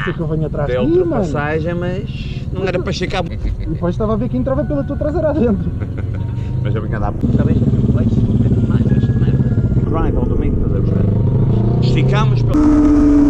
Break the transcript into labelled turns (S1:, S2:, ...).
S1: ser que eu venho atrás
S2: da
S1: de ti, mano.
S2: ultrapassagem, mas não era para chegar.
S1: E depois estava a ver que entrava pela tua traseira dentro.
S2: Mas eu vim andar. Talvez seja complexo, um bocadinho mais esta merda. Drive ao domingo, estás a ver? Esticámos pelo.